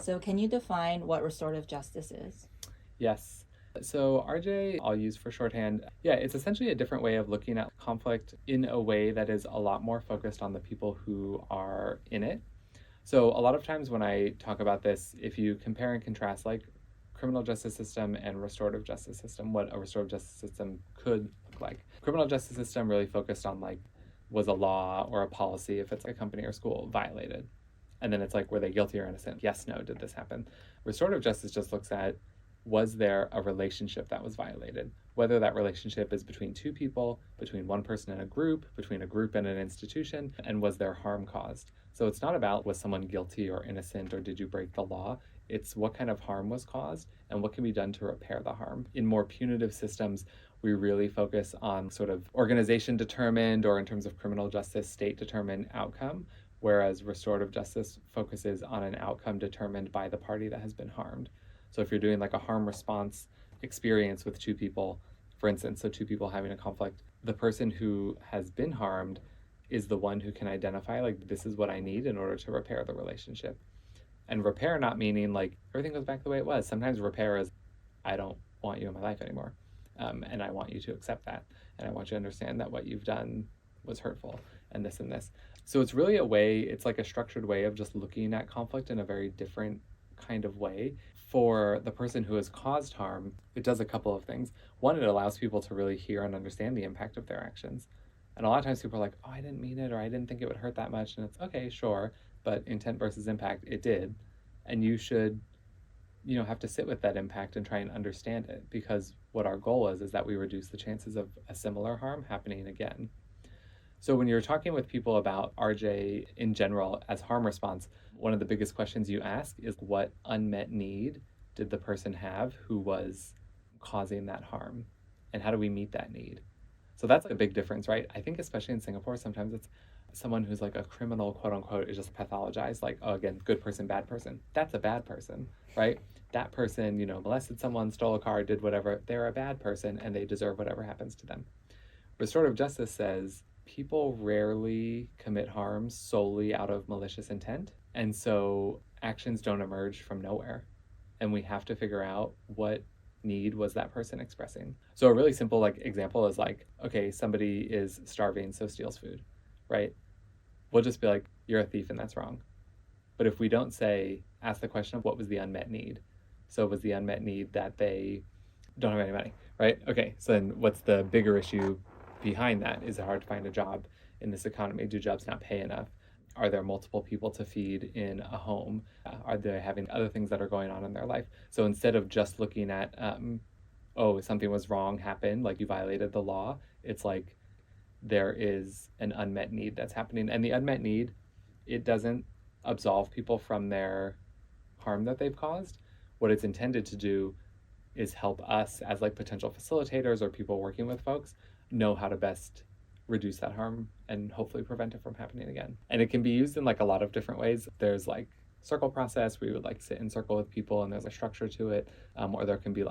So can you define what restorative justice is? Yes. So RJ, I'll use for shorthand. Yeah, it's essentially a different way of looking at conflict in a way that is a lot more focused on the people who are in it. So a lot of times when I talk about this, if you compare and contrast like criminal justice system and restorative justice system, what a restorative justice system could look like. Criminal justice system really focused on like, was a law or a policy, if it's a company or school, violated? And then it's like, were they guilty or innocent? Yes, no, did this happen? Restorative justice just looks at, was there a relationship that was violated? Whether that relationship is between two people, between one person and a group, between a group and an institution, and was there harm caused? So it's not about was someone guilty or innocent or did you break the law? It's what kind of harm was caused and what can be done to repair the harm. In more punitive systems, we really focus on sort of organization determined, or in terms of criminal justice, state determined outcome, whereas restorative justice focuses on an outcome determined by the party that has been harmed. So if you're doing like a harm response experience with two people, for instance, so two people having a conflict, the person who has been harmed is the one who can identify like, this is what I need in order to repair the relationship. And repair not meaning like everything goes back the way it was. Sometimes repair is, I don't want you in my life anymore. And I want you to accept that. And I want you to understand that what you've done was hurtful and this and this. So it's really a way, it's like a structured way of just looking at conflict in a very different kind of way. For the person who has caused harm, it does a couple of things. One, it allows people to really hear and understand the impact of their actions. And a lot of times people are like, oh, I didn't mean it, or I didn't think it would hurt that much. And it's okay, sure, but intent versus impact, it did. And you should, have to sit with that impact and try and understand it, because what our goal is that we reduce the chances of a similar harm happening again. So when you're talking with people about RJ in general as harm response, one of the biggest questions you ask is, what unmet need did the person have who was causing that harm? And how do we meet that need? So that's a big difference, right? I think especially in Singapore, sometimes it's someone who's like a criminal, quote unquote, is just pathologized, like, oh, again, good person, bad person. That's a bad person, right? That person, molested someone, stole a car, did whatever. They're a bad person and they deserve whatever happens to them. Restorative justice says people rarely commit harm solely out of malicious intent. And so actions don't emerge from nowhere. And we have to figure out what need was that person expressing. So a really simple example is like, okay, somebody is starving, so steals food, right? We'll just be like, you're a thief and that's wrong. But if we don't ask the question of what was the unmet need? So was the unmet need that they don't have any money, right? Okay, so then what's the bigger issue behind that? Is it hard to find a job in this economy? Do jobs not pay enough? Are there multiple people to feed in a home? Are they having other things that are going on in their life? So instead of just looking at, oh, something was wrong, happened, like you violated the law, it's like there is an unmet need that's happening. And the unmet need, it doesn't absolve people from their harm that they've caused. What it's intended to do is help us as potential facilitators or people working with folks know how to best reduce that harm and hopefully prevent it from happening again. And it can be used in a lot of different ways. There's circle process where you would sit in circle with people and there's a structure to it, or there can be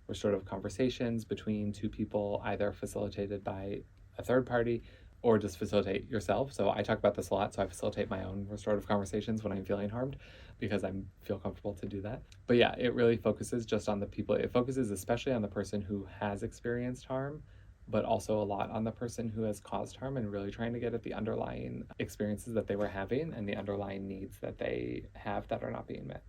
restorative conversations between two people, either facilitated by a third party or just facilitate yourself. So I talk about this a lot, so I facilitate my own restorative conversations when I'm feeling harmed because I feel comfortable to do that. But yeah, it really focuses just on the people. It focuses especially on the person who has experienced harm, but also a lot on the person who has caused harm, and really trying to get at the underlying experiences that they were having and the underlying needs that they have that are not being met.